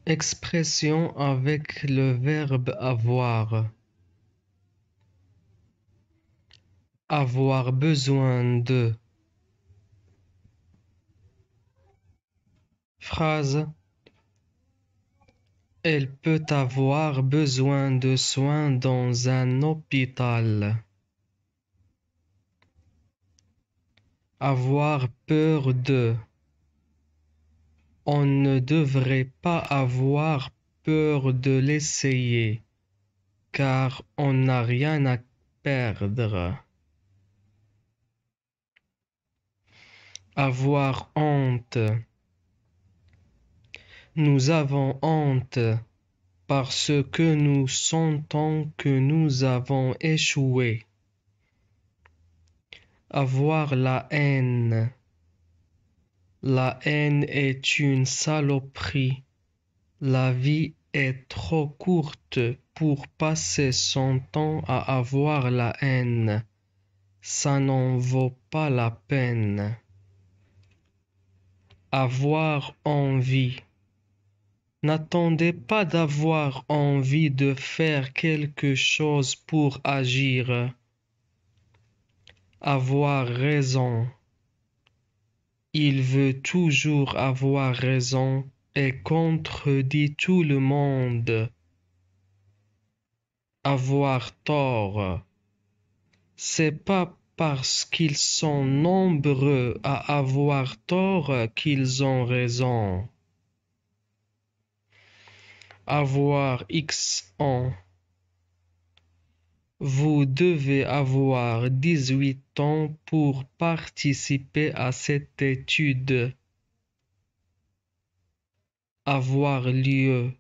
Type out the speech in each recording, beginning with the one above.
Expression avec le verbe avoir. Avoir besoin de. Phrase. Elle peut avoir besoin de soins dans un hôpital. Avoir peur de. On ne devrait pas avoir peur de l'essayer, car on n'a rien à perdre. Avoir honte. Nous avons honte parce que nous sentons que nous avons échoué. Avoir la haine. La haine est une saloperie. La vie est trop courte pour passer son temps à avoir la haine. Ça n'en vaut pas la peine. Avoir envie. N'attendez pas d'avoir envie de faire quelque chose pour agir. Avoir raison. Il veut toujours avoir raison et contredit tout le monde. Avoir tort. C'est pas parce qu'ils sont nombreux à avoir tort qu'ils ont raison. Avoir X ans. Vous devez avoir 18 ans pour participer à cette étude. Avoir lieu.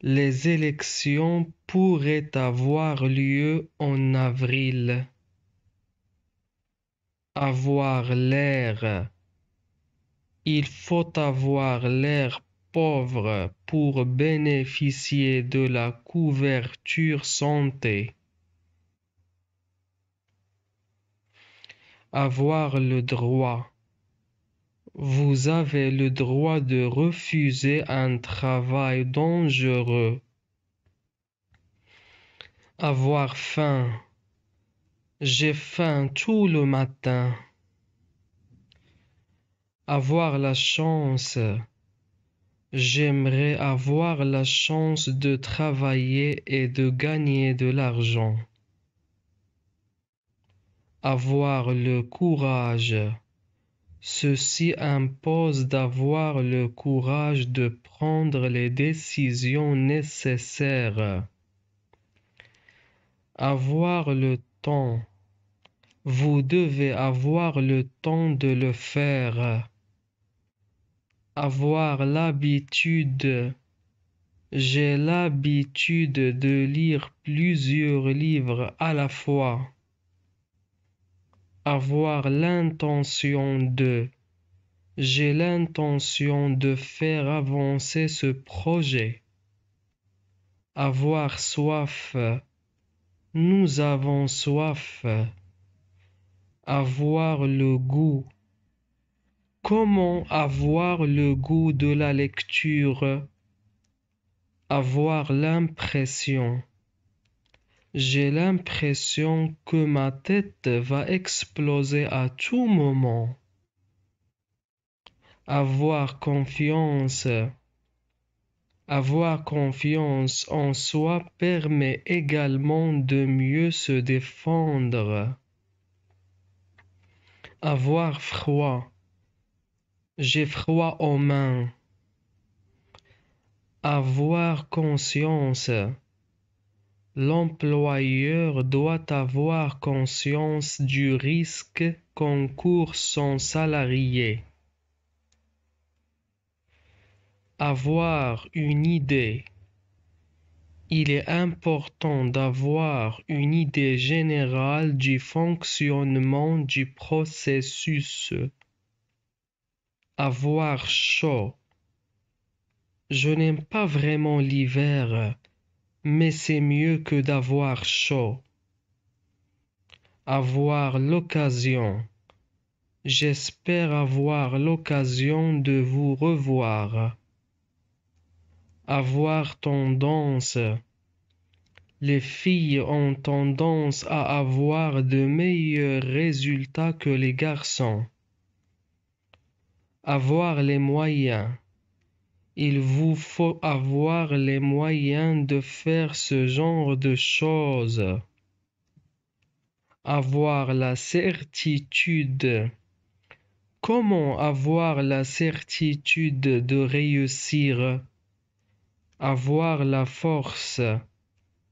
Les élections pourraient avoir lieu en avril. Avoir l'air. Il faut avoir l'air pauvre pour bénéficier de la couverture santé. Avoir le droit. Vous avez le droit de refuser un travail dangereux. Avoir faim. J'ai faim tout le matin. Avoir la chance. J'aimerais avoir la chance de travailler et de gagner de l'argent. Avoir le courage. Ceci impose d'avoir le courage de prendre les décisions nécessaires. Avoir le temps. Vous devez avoir le temps de le faire. Avoir l'habitude. J'ai l'habitude de lire plusieurs livres à la fois. Avoir l'intention de. J'ai l'intention de faire avancer ce projet. Avoir soif. Nous avons soif. Avoir le goût. Comment avoir le goût de la lecture? Avoir l'impression. J'ai l'impression que ma tête va exploser à tout moment. Avoir confiance. Avoir confiance en soi permet également de mieux se défendre. Avoir froid. J'ai froid aux mains. Avoir conscience. L'employeur doit avoir conscience du risque qu'encourt son salarié. Avoir une idée. Il est important d'avoir une idée générale du fonctionnement du processus. Avoir chaud. Je n'aime pas vraiment l'hiver, mais c'est mieux que d'avoir chaud. Avoir l'occasion. J'espère avoir l'occasion de vous revoir. avoir tendance. Les filles ont tendance à avoir de meilleurs résultats que les garçons. Avoir les moyens. Il vous faut avoir les moyens de faire ce genre de choses. Avoir la certitude. Comment avoir la certitude de réussir? Avoir la force.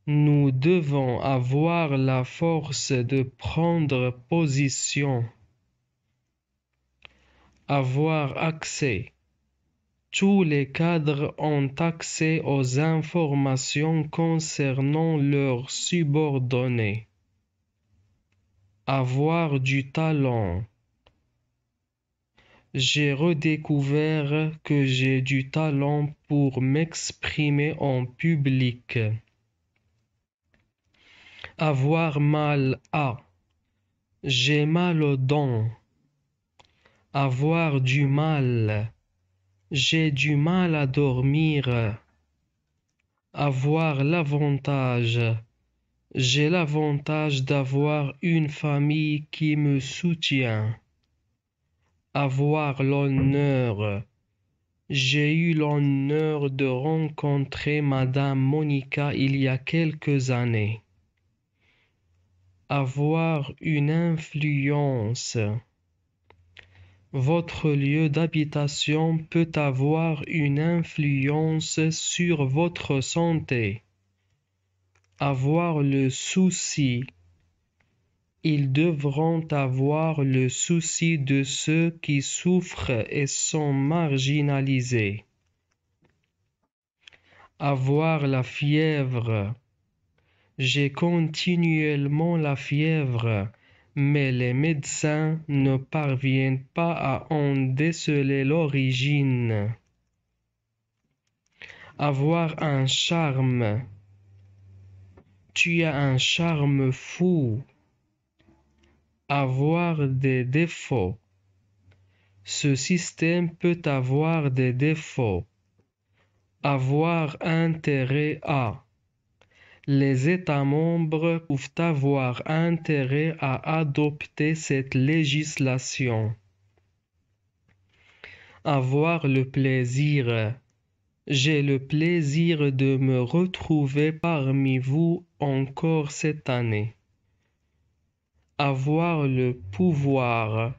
Nous devons avoir la force de prendre position. Avoir accès. Tous les cadres ont accès aux informations concernant leurs subordonnés. Avoir du talent. J'ai redécouvert que j'ai du talent pour m'exprimer en public. Avoir mal à. J'ai mal aux dents. Avoir du mal. J'ai du mal à dormir. Avoir l'avantage. J'ai l'avantage d'avoir une famille qui me soutient. Avoir l'honneur. J'ai eu l'honneur de rencontrer Madame Monica il y a quelques années. Avoir une influence. Votre lieu d'habitation peut avoir une influence sur votre santé. Avoir le souci. Ils devront avoir le souci de ceux qui souffrent et sont marginalisés. Avoir la fièvre. J'ai continuellement la fièvre, mais les médecins ne parviennent pas à en déceler l'origine. Avoir un charme. Tu as un charme fou. Avoir des défauts. Ce système peut avoir des défauts. Avoir intérêt à. Les États membres peuvent avoir intérêt à adopter cette législation. Avoir le plaisir. J'ai le plaisir de me retrouver parmi vous encore cette année. Avoir le pouvoir.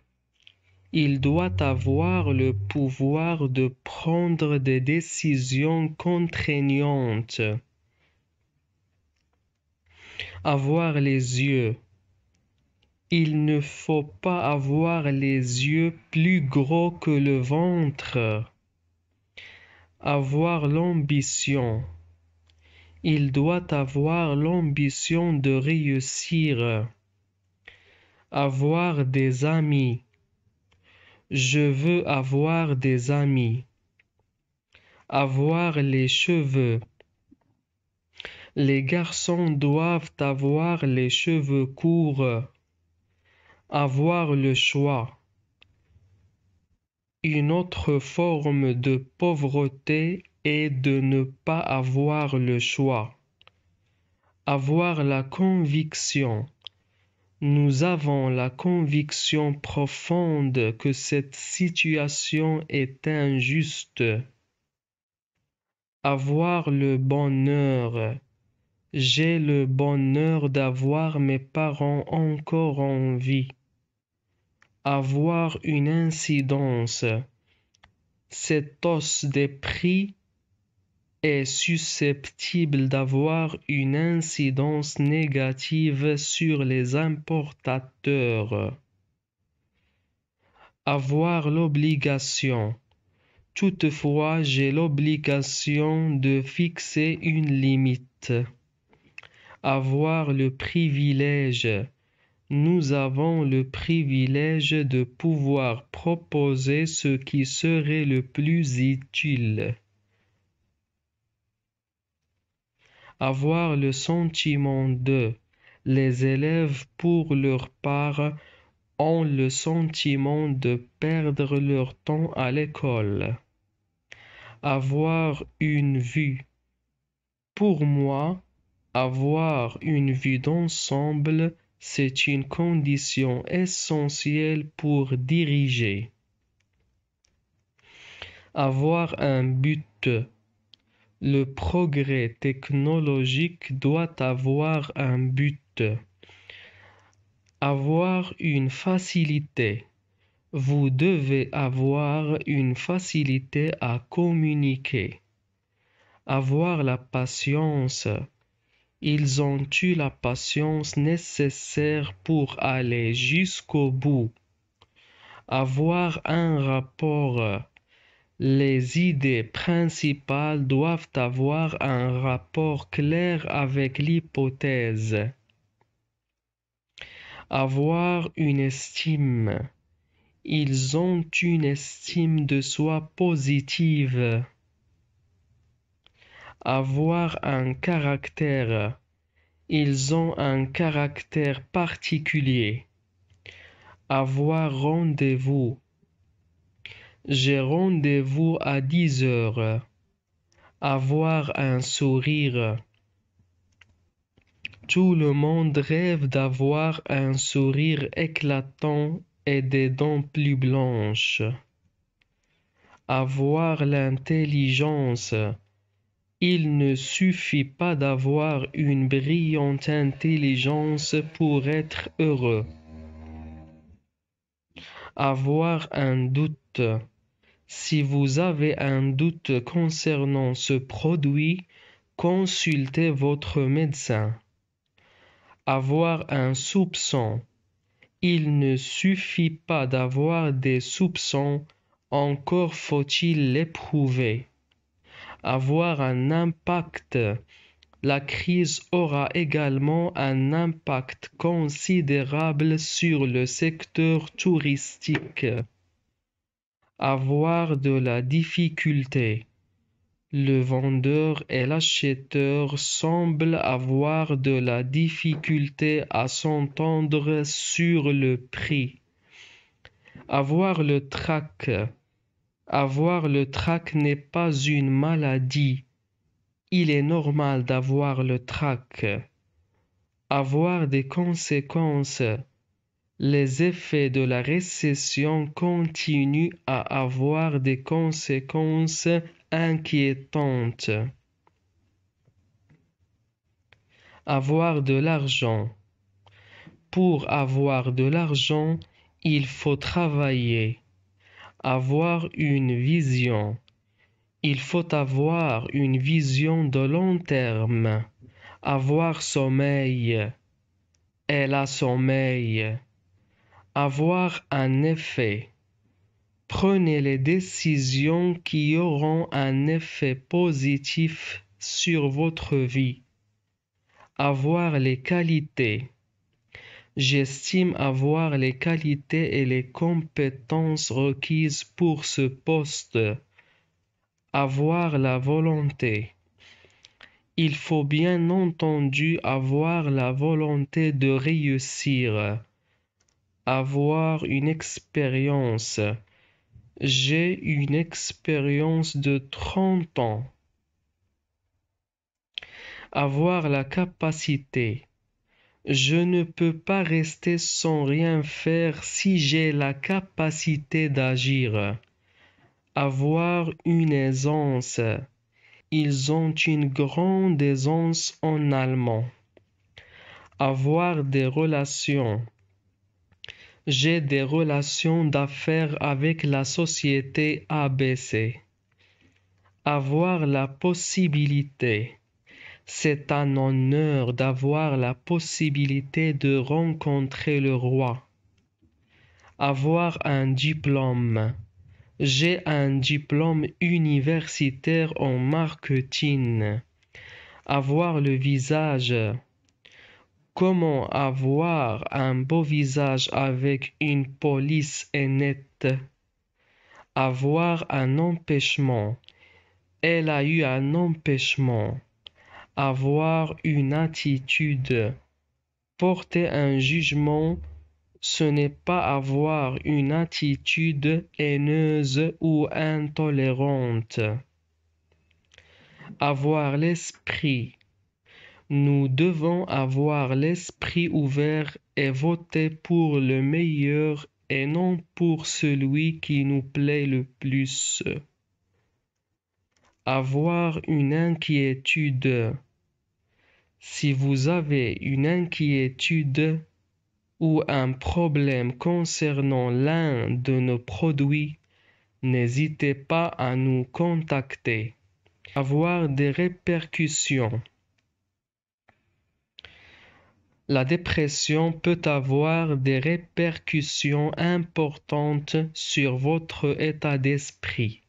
Il doit avoir le pouvoir de prendre des décisions contraignantes. Avoir les yeux. Il ne faut pas avoir les yeux plus gros que le ventre. Avoir l'ambition. Il doit avoir l'ambition de réussir. Avoir des amis. Je veux avoir des amis. Avoir les cheveux. Les garçons doivent avoir les cheveux courts. Avoir le choix. Une autre forme de pauvreté est de ne pas avoir le choix. Avoir la conviction. Nous avons la conviction profonde que cette situation est injuste. Avoir le bonheur. J'ai le bonheur d'avoir mes parents encore en vie. Avoir une incidence. Cette hausse des prix est susceptible d'avoir une incidence négative sur les importateurs. Avoir l'obligation. Toutefois, j'ai l'obligation de fixer une limite. Avoir le privilège. Nous avons le privilège de pouvoir proposer ce qui serait le plus utile. Avoir le sentiment de. Les élèves, pour leur part, ont le sentiment de perdre leur temps à l'école. avoir une vue. Pour moi, avoir une vue d'ensemble, c'est une condition essentielle pour diriger. Avoir un but. Le progrès technologique doit avoir un but. Avoir une facilité. Vous devez avoir une facilité à communiquer. Avoir la patience. Ils ont eu la patience nécessaire pour aller jusqu'au bout. Avoir un rapport. Les idées principales doivent avoir un rapport clair avec l'hypothèse. Avoir une estime. Ils ont une estime de soi positive. Avoir un caractère. Ils ont un caractère particulier. Avoir rendez-vous. J'ai rendez-vous à 10 heures. Avoir un sourire. Tout le monde rêve d'avoir un sourire éclatant et des dents plus blanches. Avoir l'intelligence. Il ne suffit pas d'avoir une brillante intelligence pour être heureux. Avoir un doute. Si vous avez un doute concernant ce produit, consultez votre médecin. Avoir un soupçon. Il ne suffit pas d'avoir des soupçons, encore faut-il les prouver. Avoir un impact. La crise aura également un impact considérable sur le secteur touristique. Avoir de la difficulté. Le vendeur et l'acheteur semblent avoir de la difficulté à s'entendre sur le prix. Avoir le trac. Avoir le trac n'est pas une maladie. Il est normal d'avoir le trac. Avoir des conséquences. Les effets de la récession continuent à avoir des conséquences inquiétantes. Avoir de l'argent. Pour avoir de l'argent, il faut travailler. Avoir une vision. Il faut avoir une vision de long terme. Avoir sommeil. Elle a sommeil. Avoir un effet. Prenez les décisions qui auront un effet positif sur votre vie. Avoir les qualités. J'estime avoir les qualités et les compétences requises pour ce poste. Avoir la volonté. Il faut bien entendu avoir la volonté de réussir. Avoir une expérience. J'ai une expérience de 30 ans. Avoir la capacité. Je ne peux pas rester sans rien faire si j'ai la capacité d'agir. Avoir une aisance. Ils ont une grande aisance en allemand. Avoir des relations. J'ai des relations d'affaires avec la société ABC. Avoir la possibilité. C'est un honneur d'avoir la possibilité de rencontrer le roi. Avoir un diplôme. J'ai un diplôme universitaire en marketing. Avoir le visage. Comment avoir un beau visage avec une police nette? Avoir un empêchement. Elle a eu un empêchement. Avoir une attitude. Porter un jugement, ce n'est pas avoir une attitude haineuse ou intolérante. avoir l'esprit. Nous devons avoir l'esprit ouvert et voter pour le meilleur et non pour celui qui nous plaît le plus. Avoir une inquiétude. Si vous avez une inquiétude ou un problème concernant l'un de nos produits, n'hésitez pas à nous contacter. Avoir des répercussions. La dépression peut avoir des répercussions importantes sur votre état d'esprit.